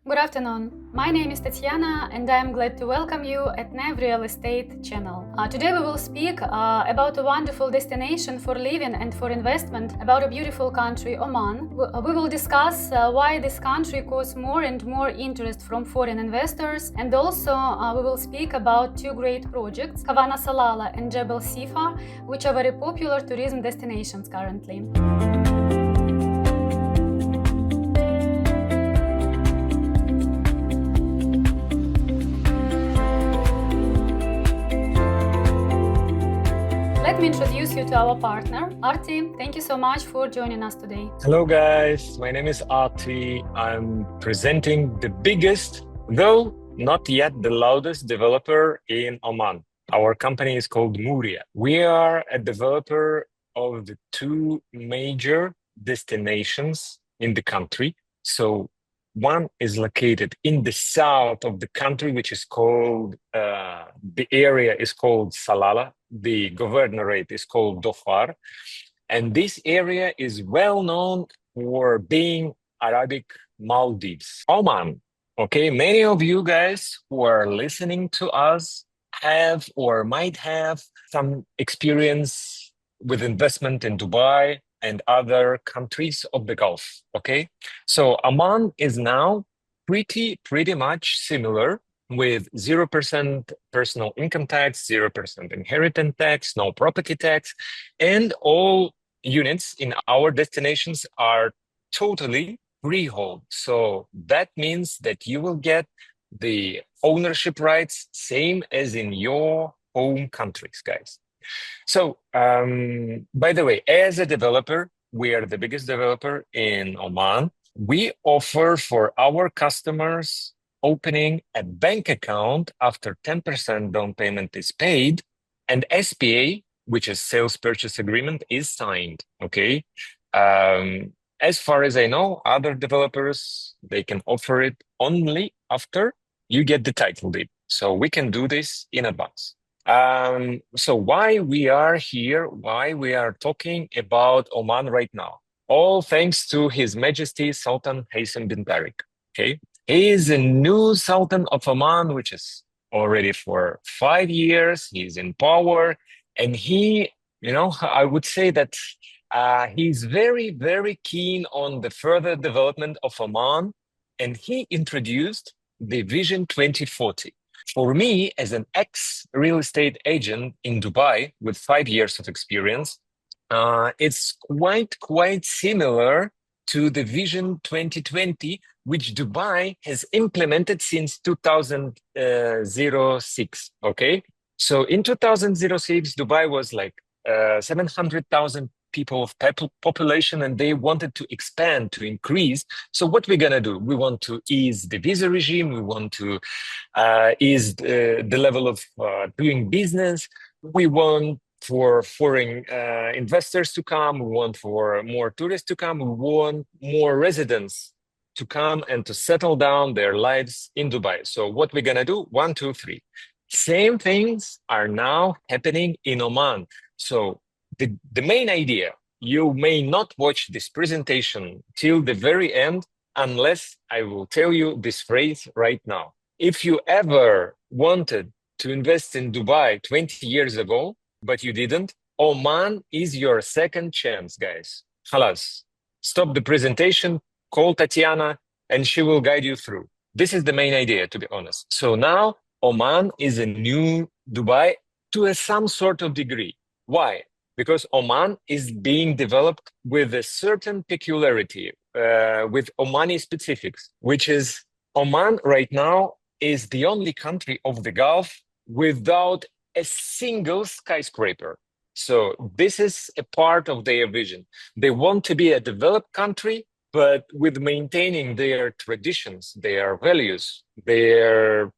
Good afternoon. My name is Tatiana and I am glad to welcome you at Nev Real Estate channel. Today we will speak about a wonderful destination for living and for investment, about a beautiful country, Oman. We will discuss why this country causes more and more interest from foreign investors, and also we will speak about two great projects, Havana Salalah and Jebel Sifah, which are very popular tourism destinations currently. Let me introduce you to our partner, Arti. Thank you so much for joining us today. Hello guys, my name is Arti. I'm presenting the biggest, though not yet the loudest developer in Oman. Our company is called Muria. We are a developer of the two major destinations in the country. So one is located in the south of the country, which is called, the area is called Salalah. The governorate is called Dhofar. And this area is well known for being Arabic Maldives. Oman, okay? Many of you guys who are listening to us have or might have some experience with investment in Dubai and other countries of the Gulf, okay? So Oman is now pretty much similar with 0% personal income tax, 0% inheritance tax, no property tax, and all units in our destinations are totally freehold. So that means that you will get the ownership rights same as in your home countries, guys. So, by the way, as a developer, we are the biggest developer in Oman. We offer for our customers opening a bank account after 10% down payment is paid, and SPA, which is sales purchase agreement, is signed. Okay. As far as I know, other developers, they can offer it only after you get the title deed. So we can do this in advance. So why we are here, why we are talking about Oman right now? All thanks to His Majesty Sultan Hassan bin Tariq. Okay. He is a new Sultan of Oman, which is already for 5 years. He's in power. And he, I would say that he's very keen on the further development of Oman. And he introduced the Vision 2040. For me, as an ex-real estate agent in Dubai with 5 years of experience, it's quite similar to the Vision 2020, which Dubai has implemented since 2006. Okay, so in 2006, Dubai was like 700,000 people of population, and they wanted to expand, to increase. So what we're gonna do? We want to ease the visa regime. We want to ease the level of doing business. We want for foreign investors to come. We want for more tourists to come. We want more residents to come and to settle down their lives in Dubai. So what we're gonna do? 1, 2, 3. Same things are now happening in Oman. So the main idea, you may not watch this presentation till the very end unless I will tell you this phrase right now. If you ever wanted to invest in Dubai 20 years ago, but you didn't, Oman is your second chance, guys. Halas. Stop the presentation, call Tatiana, and she will guide you through. This is the main idea, to be honest. So now Oman is a new Dubai to some sort of degree. Why? Because Oman is being developed with a certain peculiarity, with Omani specifics, which is Oman right now is the only country of the Gulf without a single skyscraper. So this is a part of their vision. They want to be a developed country, but with maintaining their traditions, their values, their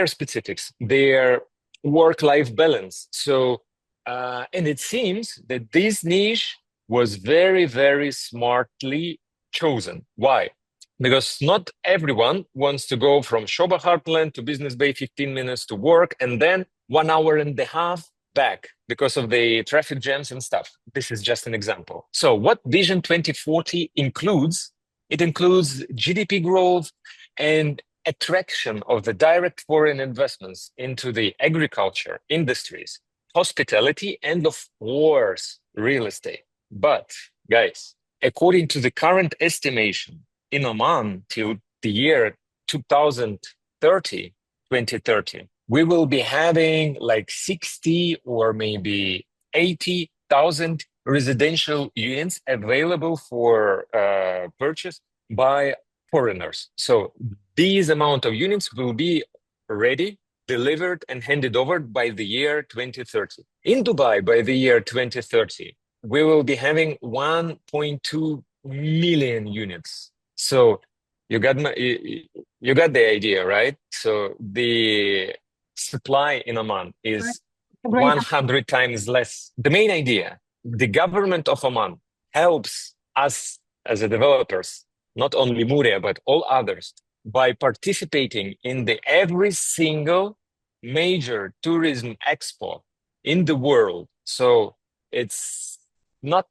specifics, their work-life balance. So, and it seems that this niche was very smartly chosen. Why? Because not everyone wants to go from Shoba Heartland to Business Bay 15 minutes to work and then 1 hour and a half back because of the traffic jams and stuff. This is just an example. So what Vision 2040 includes, it includes GDP growth, and attraction of the direct foreign investments into the agriculture, industries, hospitality, and of course, real estate. But guys, according to the current estimation in Oman till the year 2030, 2030, we will be having like 60 or maybe 80,000 residential units available for purchase by foreigners. So these amount of units will be ready, delivered, and handed over by the year 2030. In Dubai, by the year 2030, we will be having 1.2 million units. So you got the idea, right? So the supply in Oman is Great. 100 times less. The main idea, the government of Oman helps us as a developers, not only Muria, but all others, by participating in the every single major tourism expo in the world. So it's not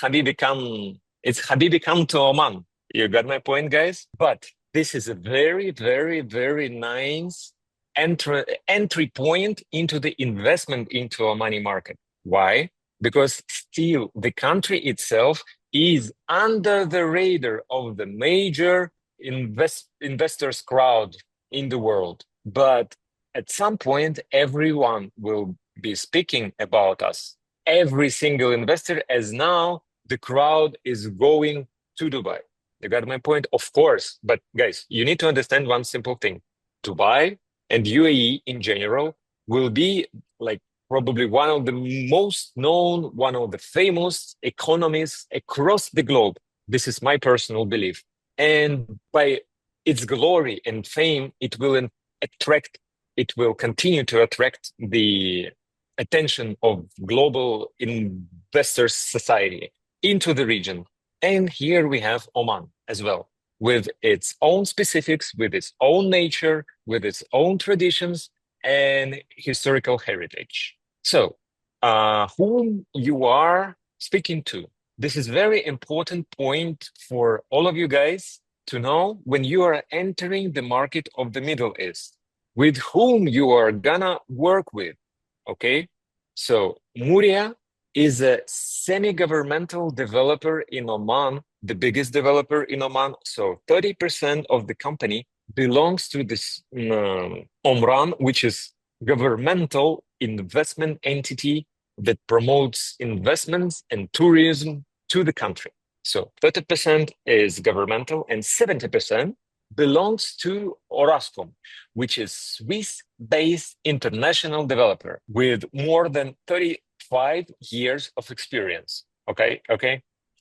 Habibi come, it's Habibi come to Oman. You got my point, guys? But this is a very, very, very nice entry point into the investment into a money market. Why? Because still the country itself is under the radar of the major investors crowd in the world. But at some point, everyone will be speaking about us. Every single investor, as now the crowd is going to Dubai. You got my point? Of course. But guys, you need to understand one simple thing. Dubai and UAE in general will be like probably one of the most known, one of the famous economies across the globe. This is my personal belief. And by its glory and fame, it will continue to attract the attention of global investors society into the region. And here we have Oman as well, with its own specifics, with its own nature, with its own traditions and historical heritage. So, whom you are speaking to? This is very important point for all of you guys to know when you are entering the market of the Middle East, with whom you are gonna work with, okay? So, Muria is a semi-governmental developer in Oman, the biggest developer in Oman. So 30% of the company belongs to this Omran, which is governmental investment entity that promotes investments and tourism to the country. So 30% is governmental and 70% belongs to Orascom, which is Swiss-based international developer with more than 35 years of experience. Okay.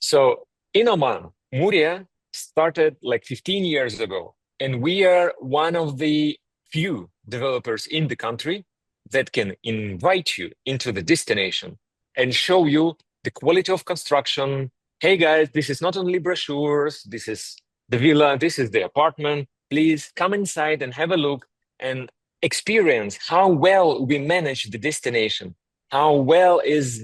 So in Oman, Muria started like 15 years ago, and we are one of the few developers in the country that can invite you into the destination and show you the quality of construction. Hey guys, this is not only brochures, this is the villa, this is the apartment. Please come inside and have a look and experience how well we manage the destination, how well is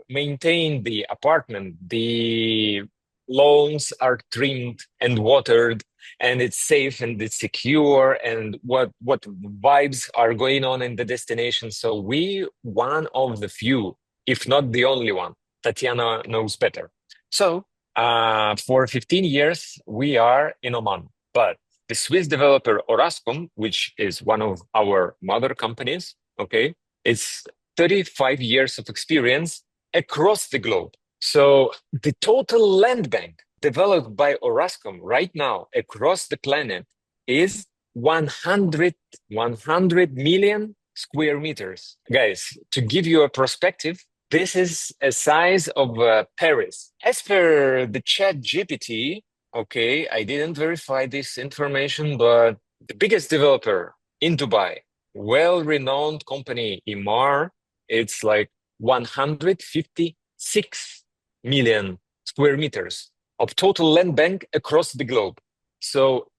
maintained the apartment, the lawns are trimmed and watered, and it's safe and it's secure, and what vibes are going on in the destination. So we one of the few, if not the only one. Tatiana knows better. So for 15 years, we are in Oman. But the Swiss developer Orascom, which is one of our mother companies, okay, it's 35 years of experience across the globe. So the total land bank developed by Orascom right now across the planet is 100 million square meters. Guys, to give you a perspective, this is a size of Paris. As per the chat GPT, okay, I didn't verify this information, but the biggest developer in Dubai, well-renowned company, Imar, it's like 156 million square meters of total land bank across the globe. So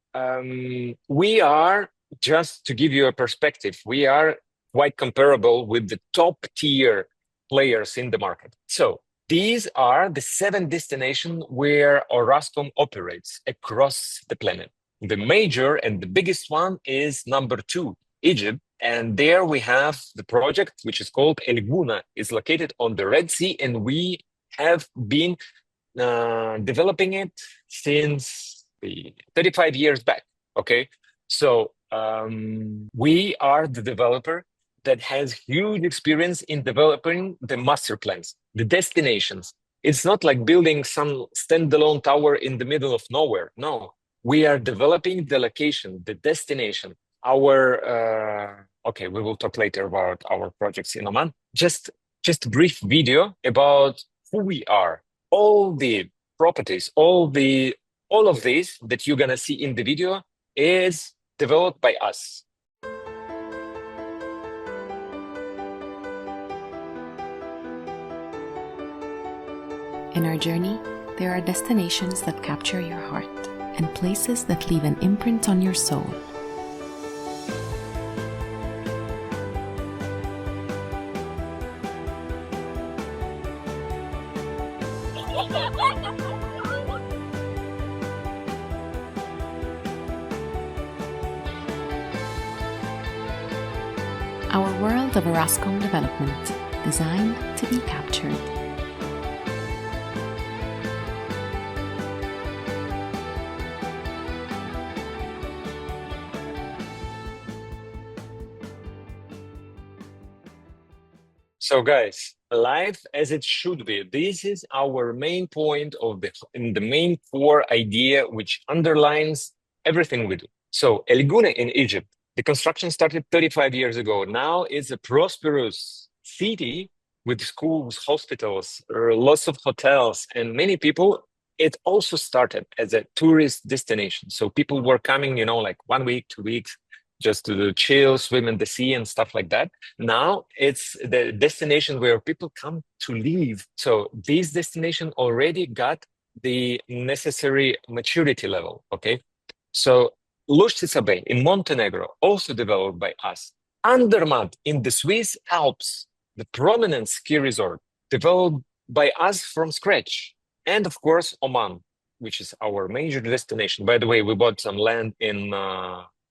we are, just to give you a perspective, we are quite comparable with the top tier players in the market. So these are the 7 destinations where Orascom operates across the planet. The major and the biggest one is number 2, Egypt. And there we have the project, which is called El Guna. It's located on the Red Sea, and we have been developing it since 35 years back. Okay, so we are the developer that has huge experience in developing the master plans, the destinations. It's not like building some standalone tower in the middle of nowhere. No, we are developing the location, the destination. Okay, we will talk later about our projects in Oman. Just a brief video about who we are. All the properties, all of these that you're gonna see in the video is developed by us. In our journey, there are destinations that capture your heart and places that leave an imprint on your soul. Our world of Orascom development, designed to be captured. So guys, life as it should be. This is our main point in the main core idea, which underlines everything we do. So El Guna in Egypt, the construction started 35 years ago. Now it's a prosperous city with schools, hospitals, lots of hotels, and many people. It also started as a tourist destination. So people were coming, like 1 week, 2 weeks, just to chill, swim in the sea and stuff like that. Now it's the destination where people come to live. So this destination already got the necessary maturity level, okay? So Lushtica Bay in Montenegro, also developed by us. Andermatt in the Swiss Alps, the prominent ski resort, developed by us from scratch. And of course, Oman, which is our major destination. By the way, we bought some land in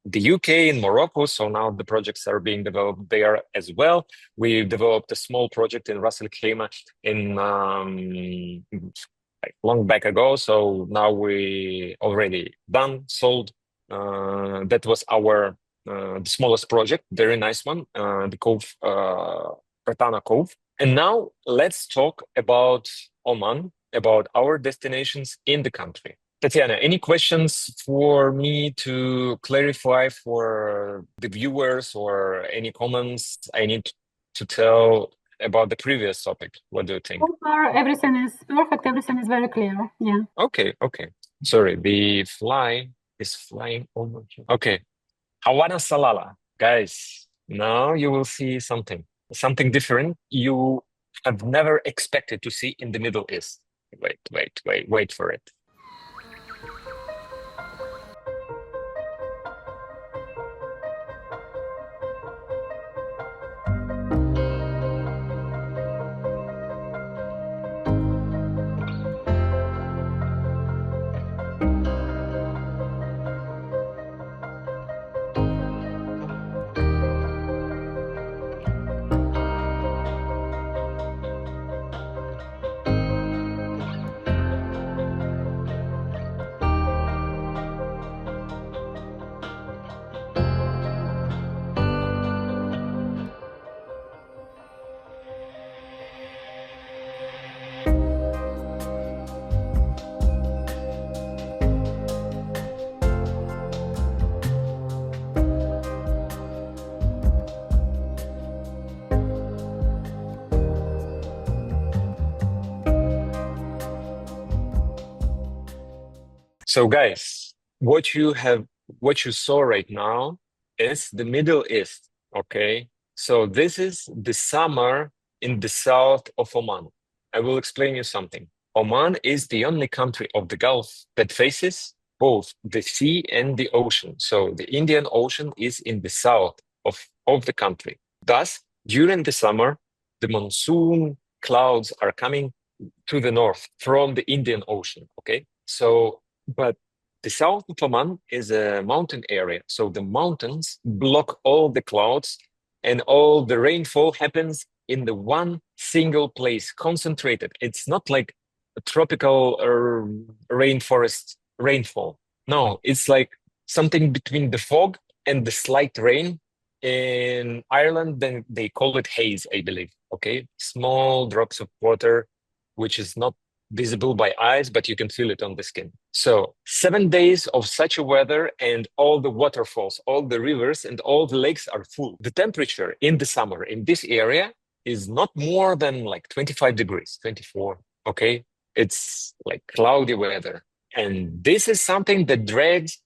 the UK, in Morocco, so now the projects are being developed there as well. We developed a small project in Ras Al Khaimah in long back ago, so now we already sold. That was our the smallest project, very nice one, the Cove, Pratana Cove. And now let's talk about Oman, about our destinations in the country. Tatiana, any questions for me to clarify for the viewers, or any comments I need to tell about the previous topic? What do you think? So far, everything is perfect. Everything is very clear. Yeah. Okay. Sorry, the fly is flying over here. Okay. Hawana Salalah. Guys, now you will see something different you have never expected to see in the Middle East. Wait for it. So guys, what you saw right now is the Middle East, okay? So this is the summer in the south of Oman. I will explain you something. Oman is the only country of the Gulf that faces both the sea and the ocean. So the Indian Ocean is in the south of the country. Thus, during the summer, the monsoon clouds are coming to the north from the Indian Ocean, okay? So, but The south of Oman is a mountain area. So the mountains block all the clouds and all the rainfall happens in the one single place, concentrated. It's not like a tropical rainforest rainfall. No, it's like something between the fog and the slight rain. In Ireland, then they call it haze, I believe. Okay, small drops of water, which is not visible by eyes, but you can feel it on the skin. So 7 days of such a weather and all the waterfalls, all the rivers and all the lakes are full. The temperature in the summer in this area is not more than like 25 degrees, 24. Okay. It's like cloudy weather. And this is something that drags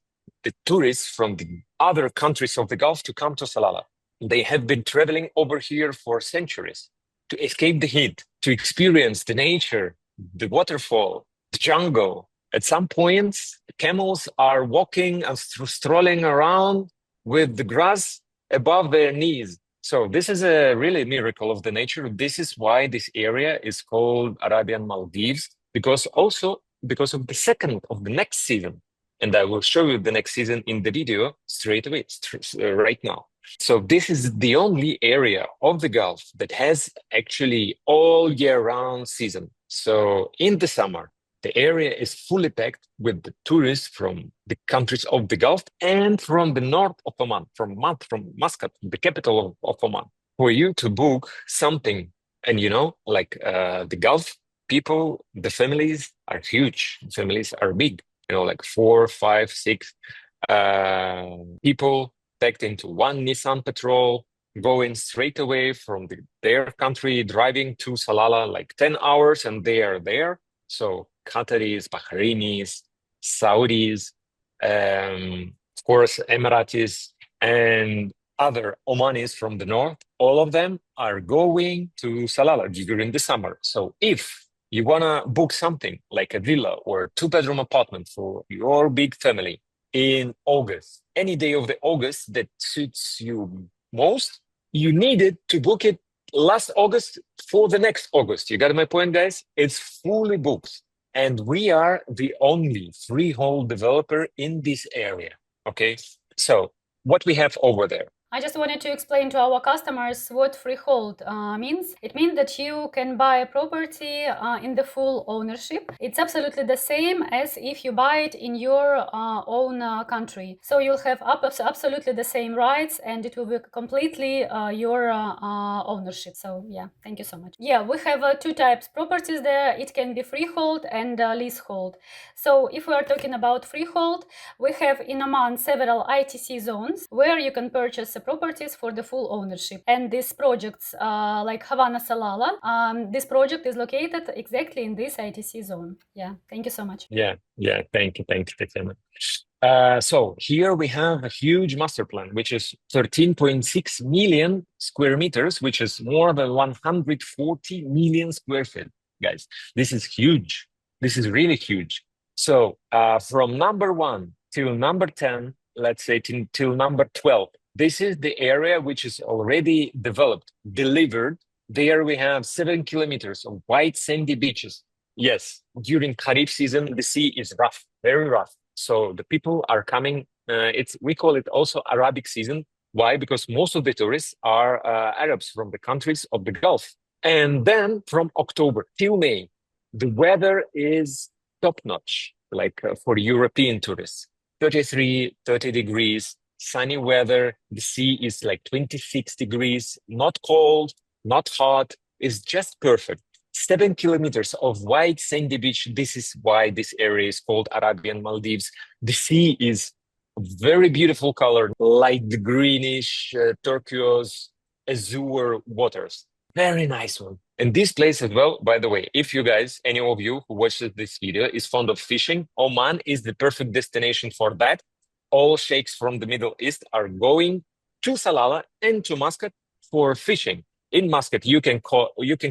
the tourists from the other countries of the Gulf to come to Salalah. They have been traveling over here for centuries to escape the heat, to experience the nature, the waterfall, the jungle. At some points, camels are walking and strolling around with the grass above their knees. So this is a really miracle of the nature. This is why this area is called Arabian Maldives, because of the next season. And I will show you the next season in the video straight away, right now. So this is the only area of the Gulf that has actually all year round season. So in the summer, the area is fully packed with the tourists from the countries of the Gulf and from the north of Oman, from Muscat, the capital of Oman. For you to book something, and the Gulf people, the families are huge. Families are big, like 4, 5, 6 people packed into one Nissan Patrol, going straight away from their country, driving to Salalah like 10 hours, and they are there. So Qataris, Bahrainis, Saudis, of course, Emiratis, and other Omanis from the north, all of them are going to Salalah during the summer. So if you want to book something like a villa or a 2-bedroom apartment for your big family in August, any day of the August that suits you most, you needed to book it last August for the next August. You got my point, guys? It's fully booked. And we are the only freehold developer in this area. Okay. So what we have over there. I just wanted to explain to our customers what freehold means. It means that you can buy a property in the full ownership. It's absolutely the same as if you buy it in your own country. So you'll have absolutely the same rights, and it will be completely your ownership. So yeah, thank you so much. Yeah, we have 2 types properties there. It can be freehold and leasehold. So if we are talking about freehold, we have in Oman several ITC zones where you can purchase properties for the full ownership. And these projects like Havana, Salalah, this project is located exactly in this ITC zone. Yeah, thank you so much. Yeah, thank you, Tatiana. So here we have a huge master plan, which is 13.6 million square meters, which is more than 140 million square feet. Guys, this is huge. This is really huge. So from number 1 till number 10, let's say till number 12, this is the area which is already developed, delivered. There we have 7 kilometers of white sandy beaches. Yes, during Kharif season, the sea is rough, very rough. So the people are coming. We call it also Arabic season. Why? Because most of the tourists are Arabs from the countries of the Gulf. And then from October till May, the weather is top notch, like for European tourists. 33, 30 degrees, sunny weather. The sea is like 26 degrees, not cold, not hot. It's just perfect. 7 kilometers of white sandy beach. This is why this area is called Arabian Maldives. The sea is very beautiful color, light greenish, turquoise, azure waters. Very nice one. And this place as well, by the way, if you guys, any of you who watches this video is fond of fishing, Oman is the perfect destination for that. All sheikhs from the Middle East are going to Salalah and to Muscat for fishing. In Muscat, you can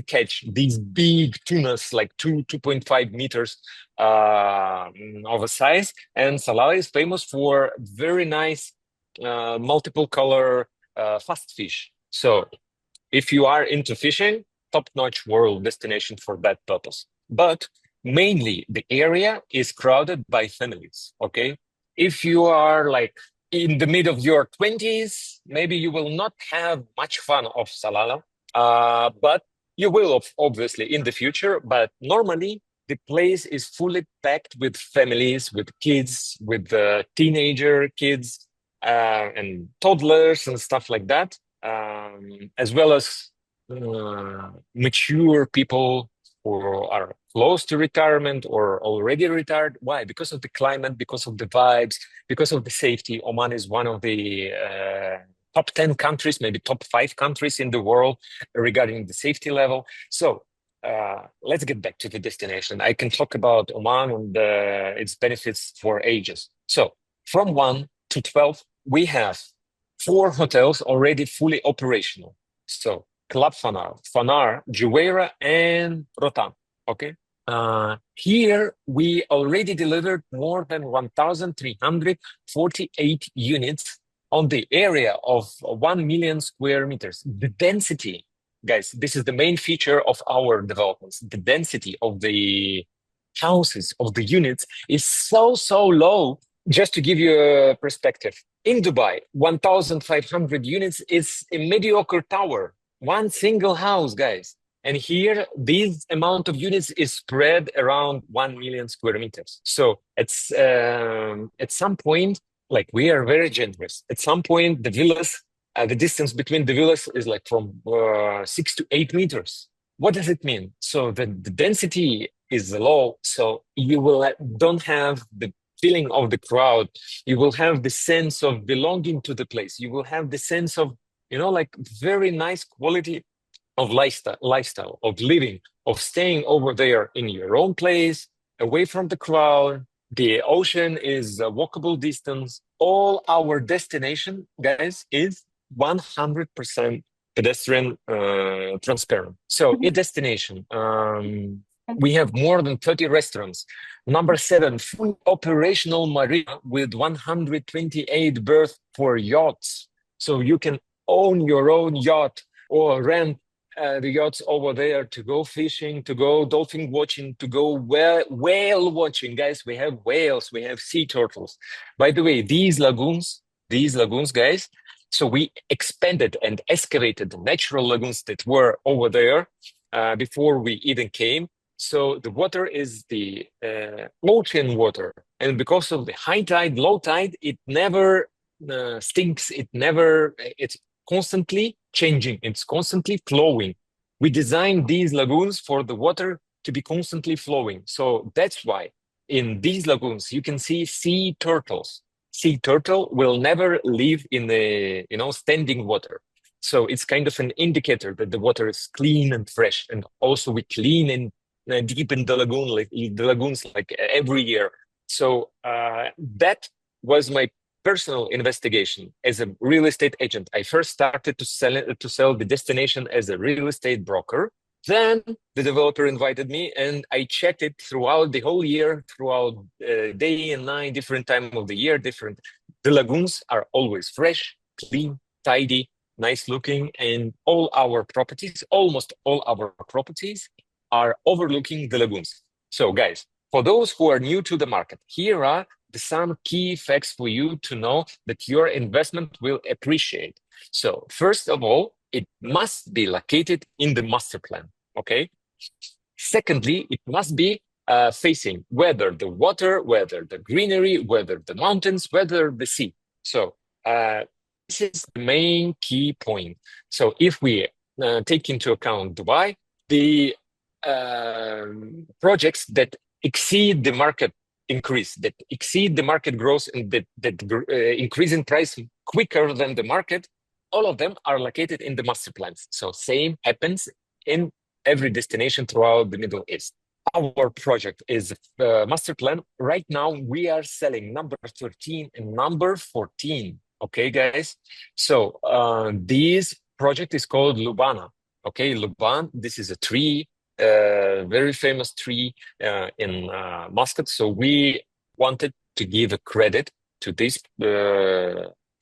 catch these big tunas, like 2.5 meters of a size. And Salalah is famous for very nice multiple color fast fish. So if you are into fishing, top-notch world destination for that purpose. But mainly the area is crowded by families, okay? If you are like in the mid of your 20s, maybe you will not have much fun of Salalah, but you will obviously in the future. But normally the place is fully packed with families, with kids, with teenager kids, and toddlers and stuff like that, as well as mature people who are close to retirement or already retired. Why? Because of the climate, because of the vibes, because of the safety. Oman is one of the top 10 countries, maybe top 5 countries in the world regarding the safety level. So let's get back to the destination. I can talk about Oman and its benefits for ages. So from 1 to 12, we have 4 hotels already fully operational. So Club Fanar, Jumeirah, and Rotan. Okay. Here we already delivered more than 1,348 units on the area of 1 million square meters. The density, guys, this is the main feature of our developments. The density of the houses, of the units is so low. Just to give you a perspective, in Dubai, 1,500 units is a mediocre tower. One single house, guys. And here, this amount of units is spread around 1 million square meters. So it's at some point, like we are very generous. At some point, the villas, the distance between the villas is like from 6 to 8 meters. What does it mean? So the density is low. So you will don't have the feeling of the crowd. You will have the sense of belonging to the place. You will have the sense of, like very nice quality of lifestyle, of living, of staying over there in your own place, away from the crowd. The ocean is a walkable distance. All our destination, guys, is 100% pedestrian transparent. So a destination, we have more than 30 restaurants. Number 7, full operational marina with 128 berths for yachts. So you can own your own yacht or rent the yachts over there to go fishing, to go dolphin watching, to go whale watching. Guys, we have whales, we have sea turtles. By the way, these lagoons, guys, so we expanded and excavated the natural lagoons that were over there before we even came. So the water is the ocean water. And because of the high tide, low tide, it never stinks. It's constantly changing. It's constantly flowing. We designed these lagoons for the water to be constantly flowing. So that's why in these lagoons, you can see sea turtles. Sea turtle will never live in the, standing water. So it's kind of an indicator that the water is clean and fresh. And also we clean and deepen the lagoons like every year. So that was my personal investigation as a real estate agent. I first started to sell the destination as a real estate broker. Then the developer invited me, and I checked it throughout the whole year, throughout day and night, different time of the year, different. The lagoons are always fresh, clean, tidy, nice looking, and almost all our properties are overlooking the lagoons. So guys, for those who are new to the market, here are some key facts for you to know that your investment will appreciate. So first of all, it must be located in the master plan, okay? Secondly, it must be facing whether the water, whether the greenery, whether the mountains, whether the sea. So this is the main key point. So if we take into account Dubai, the projects that exceed the market increase, that exceed the market growth, and that increase in price quicker than the market, all of them are located in the master plans. So same happens in every destination throughout the Middle East. Our project is master plan. Right now, we are selling number 13 and number 14. Okay, guys? So this project is called Lubana. Okay, Luban, this is a tree, very famous tree in Muscat. So we wanted to give a credit to this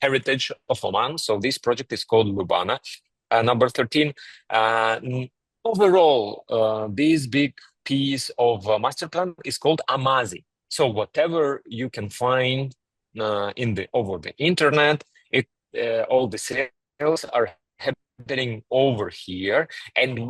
heritage of Oman. So this project is called Lubana. Number 13. Overall, this big piece of master plan is called Amazi. So whatever you can find over the internet, all the sales are happening over here. And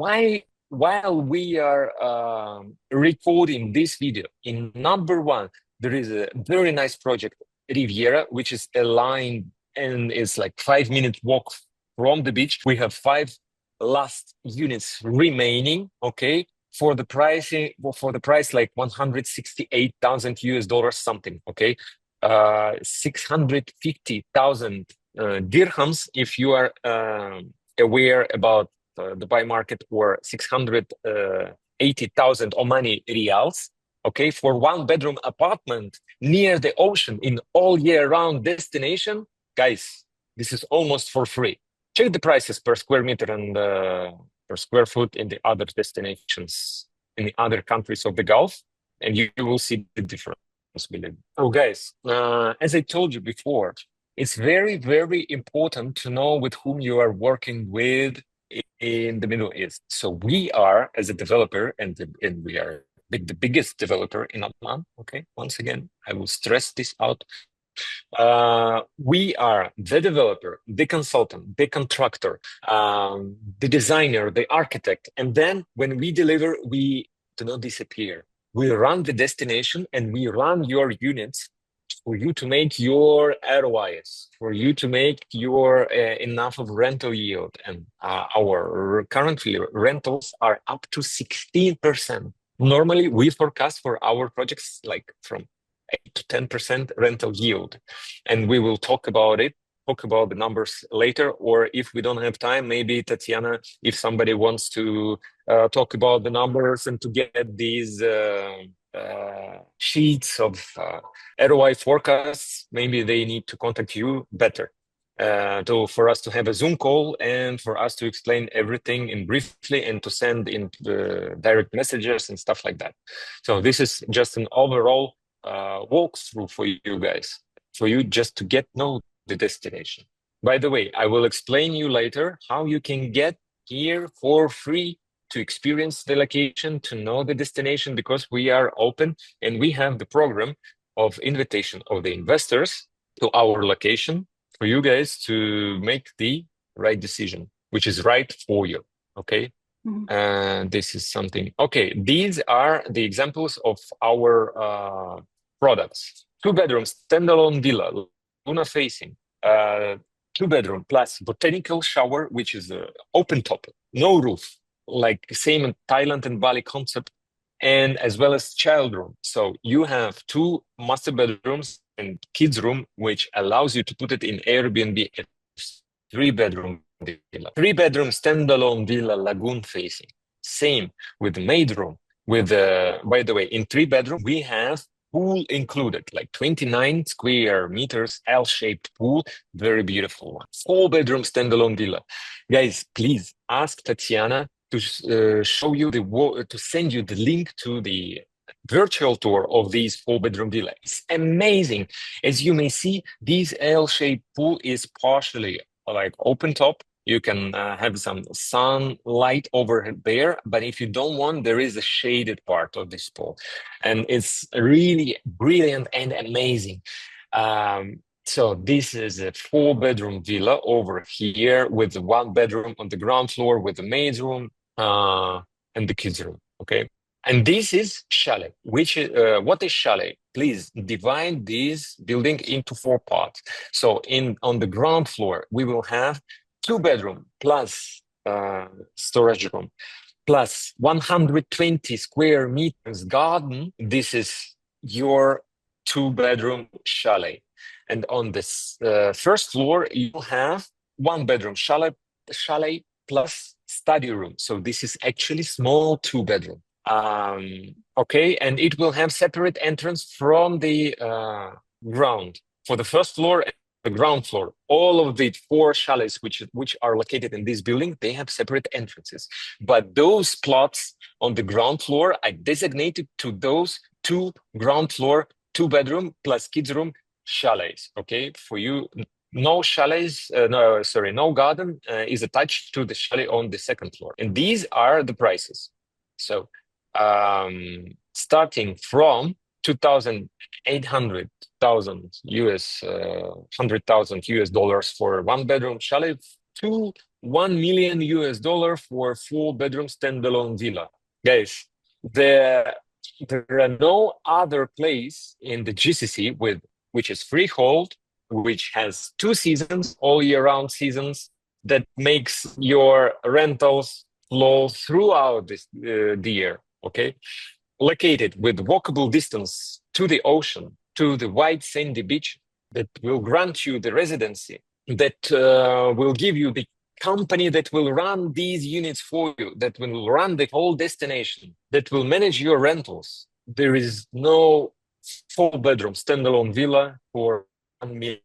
while we are recording this video, in number one, there is a very nice project, Riviera, which is aligned and is like 5 minute walk from the beach. We have 5 last units remaining, okay, for the price like 168,000 US dollars something, okay, 650,000 dirhams if you are aware about the buy market, or 680,000 Omani riyals, okay, for 1 bedroom apartment near the ocean in all year round destination. Guys, this is almost for free. Check the prices per square meter and per square foot in the other destinations in the other countries of the Gulf, and you will see the difference. Oh, guys, as I told you before, it's very, very important to know with whom you are working with in the Middle East. So we are, as a developer, and we are the biggest developer in Oman. Okay, once again, I will stress this out. We are the developer, the consultant, the contractor, the designer, the architect. And then when we deliver, we do not disappear. We run the destination and we run your units for you to make your ROIs, for you to make your enough of rental yield. And our currently rentals are up to 16%. Normally, we forecast for our projects like from 8 to 10% rental yield. And we will talk about the numbers later. Or if we don't have time, maybe Tatiana, if somebody wants to talk about the numbers and to get these sheets of ROI forecasts, maybe they need to contact you better. For us to have a Zoom call and for us to explain everything in briefly and to send in the direct messages and stuff like that. So this is just an overall walkthrough for you guys, for you just to get know the destination. By the way, I will explain you later how you can get here for free to experience the location, to know the destination, because we are open and we have the program of invitation of the investors to our location for you guys to make the right decision, which is right for you, okay? And this is something, okay, these are the examples of our products. 2-bedroom standalone villa, Luna facing, 2-bedroom plus botanical shower, which is open top, no roof, like same in Thailand and Bali concept, and as well as child room. So you have 2 master bedrooms and kids room, which allows you to put it in Airbnb. 3-bedroom villa, 3-bedroom standalone villa, lagoon facing. Same with the maid room. With by the way, in 3-bedroom we have pool included, like 29 square meters, L-shaped pool, very beautiful one. 4-bedroom standalone villa. Guys, please ask Tatiana to show you to send you the link to the virtual tour of these 4-bedroom villa. It's amazing. As you may see, this L-shaped pool is partially like open top. You can have some sunlight over there, but if you don't want, there is a shaded part of this pool, and it's really brilliant and amazing. So this is a 4-bedroom villa over here with the 1-bedroom on the ground floor with the maid's room and the kids' room. Okay, and this is chalet. Which what is chalet? Please divide this building into 4 parts. So on the ground floor we will have 2-bedroom plus storage room plus 120 square meters garden. This is your 2-bedroom chalet. And on this first floor, you have 1-bedroom chalet plus study room. So this is actually small 2-bedroom. Okay, and it will have separate entrance from the ground for the first floor and the ground floor. All of the 4 chalets which are located in this building, they have separate entrances. But those plots on the ground floor are designated to those 2 ground floor, 2-bedroom plus kids room chalets. Okay, for you, no chalets, no garden is attached to the chalet on the 2nd floor. And these are the prices. So starting from 2,800,000 US, 100,000 US dollars for one bedroom chalet to 1 million US dollar for 4-bedroom standalone villa. Guys, there are no other place in the GCC which is freehold, which has 2 seasons, all year round seasons, that makes your rentals flow throughout the year. Okay, located with walkable distance to the ocean, to the white sandy beach, that will grant you the residency, that will give you the company that will run these units for you, that will run the whole destination, that will manage your rentals. There is no 4-bedroom standalone villa for $1 million.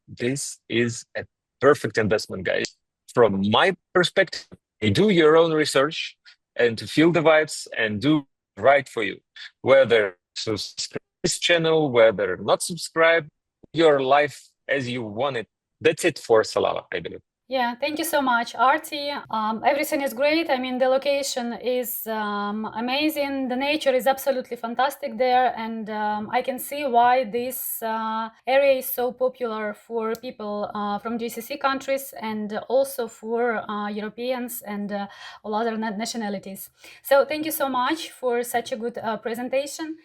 This is a perfect investment, guys. From my perspective, do your own research and to feel the vibes and do right for you. Whether subscribe this channel, whether not subscribe, your life as you want it. That's it for Salalah, I believe. Yeah, thank you so much, Artie. Everything is great. I mean, the location is amazing. The nature is absolutely fantastic there. And I can see why this area is so popular for people from GCC countries and also for Europeans and all other nationalities. So thank you so much for such a good presentation.